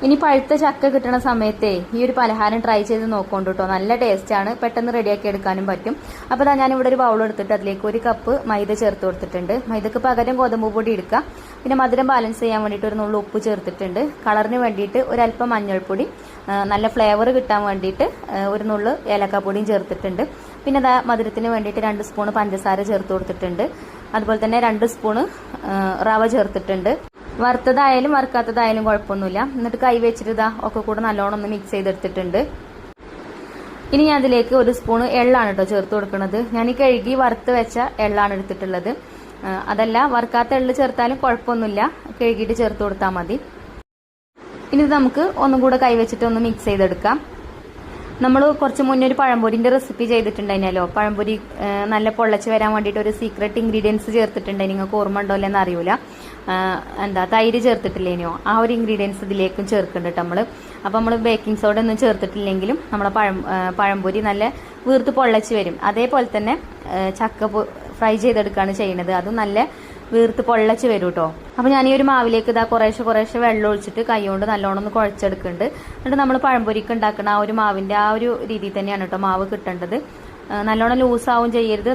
ഇനി പഴുത്ത ചക്ക കിട്ടുന്ന സമയത്തെ ഈ ഒരു പലഹാരം ട്രൈ ചെയ്ത് നോക്കോണ്ട് കേട്ടോ. നല്ല ടേസ്റ്റാണ്, പെട്ടെന്ന് റെഡിയാക്കി എടുക്കാനും പറ്റും. അപ്പോൾ ഞാൻ ഞാനിവിടെ ഒരു ബൗൾ എടുത്തിട്ട് അതിലേക്ക് 1 കപ്പ് മൈദ ചേർത്ത് കൊടുത്തിട്ടുണ്ട്. മൈദക്ക് പകരം ഗോതമ്പ് പൊടി എടുക്കാം. പിന്നെ മധുരം ബാലൻസ് ചെയ്യാൻ വേണ്ടിയിട്ട് ഒരു നുള്ളു ഉപ്പ് ചേർത്തിട്ടുണ്ട്. കളറിന് വേണ്ടിയിട്ട് ഒരല്പം മഞ്ഞൾപ്പൊടി, നല്ല ഫ്ലേവർ കിട്ടാൻ വേണ്ടിയിട്ട് ഒരു നുള്ളു ഏലക്കാപ്പൊടിയും ചേർത്തിട്ടുണ്ട്. പിന്നെ മധുരത്തിന് വേണ്ടിയിട്ട് 2 സ്പൂൺ പഞ്ചസാര ചേർത്ത് കൊടുത്തിട്ടുണ്ട്. അതുപോലെ തന്നെ 2 സ്പൂൺ റവ ചേർത്തിട്ടുണ്ട്. വറുത്തതായാലും വറുക്കാത്തതായാലും കുഴപ്പമൊന്നുമില്ല. എന്നിട്ട് കൈ വെച്ചിട്ട് ഒക്കെ കൂടെ നല്ലോണം ഒന്ന് മിക്സ് ചെയ്തെടുത്തിട്ടുണ്ട്. ഇനി ഞാൻ അതിലേക്ക് 1 സ്പൂൺ എള്ളാണ് കേട്ടോ ചേർത്ത് കൊടുക്കുന്നത്. ഞാൻ ഈ കഴുകി വറുത്ത് വെച്ച എള്ളാണ് എടുത്തിട്ടുള്ളത്. അതല്ല വറുക്കാത്ത എള്ള് ചേർത്താലും കുഴപ്പമൊന്നുമില്ല, കഴുകിയിട്ട് ചേർത്ത് കൊടുത്താൽ മതി. ഇനി നമുക്ക് ഒന്നും കൂടെ കൈ വെച്ചിട്ട് ഒന്ന് മിക്സ് ചെയ്തെടുക്കാം. നമ്മൾ കുറച്ച് മുന്നേ ഒരു പഴംപൊരിന്റെ റെസിപ്പി ചെയ്തിട്ടുണ്ടായിരുന്നല്ലോ. പഴംപൊരി നല്ല പൊള്ളച്ച് വരാൻ വേണ്ടിയിട്ട് ഒരു സീക്രട്ട് ഇൻഗ്രീഡിയൻസ് ചേർത്തിട്ടുണ്ടായി. നിങ്ങൾക്ക് ഓർമ്മ ഉണ്ടോ അല്ലെന്ന് അറിയില്ല. തൈര് ചേർത്തിട്ടില്ലേനോ, ആ ഒരു ഇൻഗ്രീഡിയൻസ് ഇതിലേക്കും ചേർക്കുന്നുണ്ട് കേട്ടോ നമ്മൾ. അപ്പോൾ നമ്മൾ ബേക്കിംഗ് സോഡ ഒന്നും ചേർത്തിട്ടില്ലെങ്കിലും നമ്മളെ പഴംപൊരി നല്ല വീർത്ത് പൊള്ളച്ച് വരും. അതേപോലെ തന്നെ ചക്ക ഫ്രൈ ചെയ്തെടുക്കുകയാണ് ചെയ്യുന്നത്. അതും നല്ല വീർത്ത് പൊള്ളച്ച് വരും കേട്ടോ. അപ്പോൾ ഞാൻ ഈ ഒരു മാവിലേക്ക് കുറേശ്ശെ വെള്ളം ഒഴിച്ചിട്ട് കൈകൊണ്ട് നല്ലോണം ഒന്ന് കുഴച്ചെടുക്കുന്നുണ്ട്. എന്നിട്ട് നമ്മൾ പഴംപൊരിക്ക് ഉണ്ടാക്കുന്ന ആ ഒരു മാവിന്റെ ആ ഒരു രീതിയിൽ തന്നെയാണ് കേട്ടോ മാവ് കിട്ടേണ്ടത്. നല്ലോണം ലൂസാവും ചെയ്യരുത്,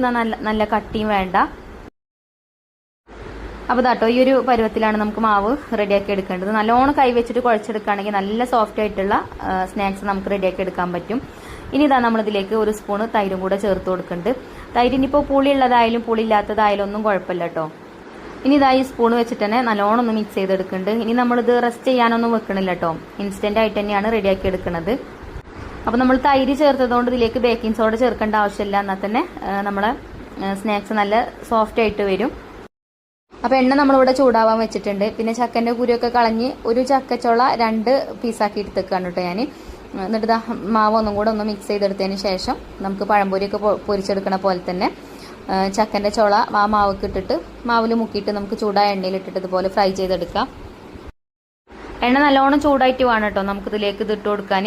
നല്ല കട്ടിയും വേണ്ട. അപ്പോൾ കേട്ടോ ഈ ഒരു പരുവത്തിലാണ് നമുക്ക് മാവ് റെഡിയാക്കി എടുക്കേണ്ടത്. നല്ലോണം കൈ വെച്ചിട്ട് കുഴച്ചെടുക്കുകയാണെങ്കിൽ നല്ല സോഫ്റ്റ് ആയിട്ടുള്ള സ്നാക്സ് നമുക്ക് റെഡിയാക്കി എടുക്കാൻ പറ്റും. ഇനി നമ്മളിതിലേക്ക് 1 സ്പൂൺ തൈരും കൂടെ ചേർത്ത് കൊടുക്കുന്നുണ്ട്. തൈരിനിപ്പോൾ പുളിയുള്ളതായാലും പുളിയില്ലാത്തതായാലും ഒന്നും കുഴപ്പമില്ല കേട്ടോ. ഇനി ഈ സ്പൂൺ വെച്ചിട്ട് തന്നെ നല്ലോണം ഒന്ന് മിക്സ് ചെയ്തെടുക്കുന്നുണ്ട്. ഇനി നമ്മളിത് റെസ്റ്റ് ചെയ്യാനൊന്നും വെക്കണില്ല കേട്ടോ, ഇൻസ്റ്റന്റ് ആയിട്ട് തന്നെയാണ് റെഡിയാക്കി എടുക്കുന്നത്. അപ്പോൾ നമ്മൾ തൈര് ചേർത്തതുകൊണ്ട് ഇതിലേക്ക് ബേക്കിംഗ് സോഡ ചേർക്കേണ്ട ആവശ്യമില്ല. എന്നാൽ തന്നെ നമ്മളെ സ്നാക്സ് നല്ല സോഫ്റ്റ് ആയിട്ട് വരും. അപ്പോൾ എണ്ണ നമ്മളിവിടെ ചൂടാവാൻ വെച്ചിട്ടുണ്ട്. പിന്നെ ചക്കൻ്റെ കുരുവൊക്കെ കളഞ്ഞ് ഒരു ചക്കച്ചോള 2 പീസാക്കി എടുത്തേക്കാണ് കേട്ടോ ഞാൻ. എന്നിട്ട് മാവ് ഒന്നും കൂടെ ഒന്ന് മിക്സ് ചെയ്തെടുത്തതിന് ശേഷം നമുക്ക് പഴംപൊരിയൊക്കെ പൊരിച്ചെടുക്കണ പോലെ തന്നെ ചക്കൻ്റെ ചോള ആ മാവൊക്കെ ഇട്ടിട്ട് മാവിൽ മുക്കിയിട്ട് നമുക്ക് ചൂടായ എണ്ണയിൽ ഇട്ടിട്ട് ഇതുപോലെ ഫ്രൈ ചെയ്തെടുക്കാം. എണ്ണ നല്ലോണം ചൂടായിട്ട് വേണം കേട്ടോ നമുക്കിതിലേക്ക് ഇതിട്ട് കൊടുക്കാൻ.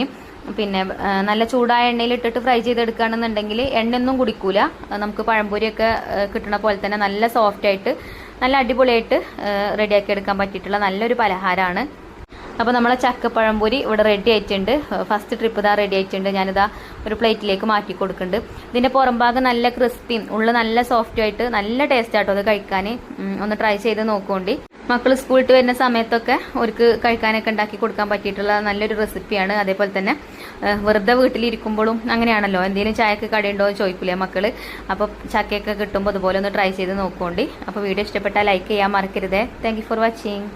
പിന്നെ നല്ല ചൂടായ എണ്ണയിൽ ഇട്ടിട്ട് ഫ്രൈ ചെയ്തെടുക്കുകയാണെന്നുണ്ടെങ്കിൽ എണ്ണയൊന്നും കുടിക്കൂല. നമുക്ക് പഴംപൊരിയൊക്കെ കിട്ടണ പോലെ തന്നെ നല്ല സോഫ്റ്റ് ആയിട്ട് നല്ല അടിപൊളിയായിട്ട് റെഡിയാക്കി എടുക്കാൻ പറ്റിയിട്ടുള്ള നല്ലൊരു പലഹാരമാണ്. അപ്പോൾ നമ്മളെ ചക്കപ്പഴംപൊരി ഇവിടെ റെഡി ആയിട്ടുണ്ട്. ഫസ്റ്റ് ട്രിപ്പ് റെഡി ആയിട്ടുണ്ട്. ഞാനിതാ ഒരു പ്ലേറ്റിലേക്ക് മാറ്റി കൊടുക്കുന്നുണ്ട്. ഇതിൻ്റെ പുറം ഭാഗം നല്ല ക്രിസ്പിയും ഉള്ള നല്ല സോഫ്റ്റും ആയിട്ട് നല്ല ടേസ്റ്റ് ആട്ടോ അത് കഴിക്കാൻ. ഒന്ന് ട്രൈ ചെയ്ത് നോക്കുകൊണ്ട് മക്കൾ സ്കൂളിട്ട് വരുന്ന സമയത്തൊക്കെ അവർക്ക് കഴിക്കാനൊക്കെ ഉണ്ടാക്കി കൊടുക്കാൻ പറ്റിയിട്ടുള്ള നല്ലൊരു റെസിപ്പിയാണ്. അതേപോലെ തന്നെ വെറുതെ വീട്ടിലിരിക്കുമ്പോഴും അങ്ങനെയാണല്ലോ, എന്തെങ്കിലും ചായക്ക് കടയുണ്ടോ എന്ന് ചോദിക്കില്ലേ മക്കൾ. അപ്പോൾ ചക്കയൊക്കെ കിട്ടുമ്പോൾ അതുപോലെ ഒന്ന് ട്രൈ ചെയ്ത് നോക്കുകൊണ്ട്. അപ്പോൾ വീഡിയോ ഇഷ്ടപ്പെട്ടാൽ ലൈക്ക് ചെയ്യാൻ മറക്കരുതേ. Thank you for watching.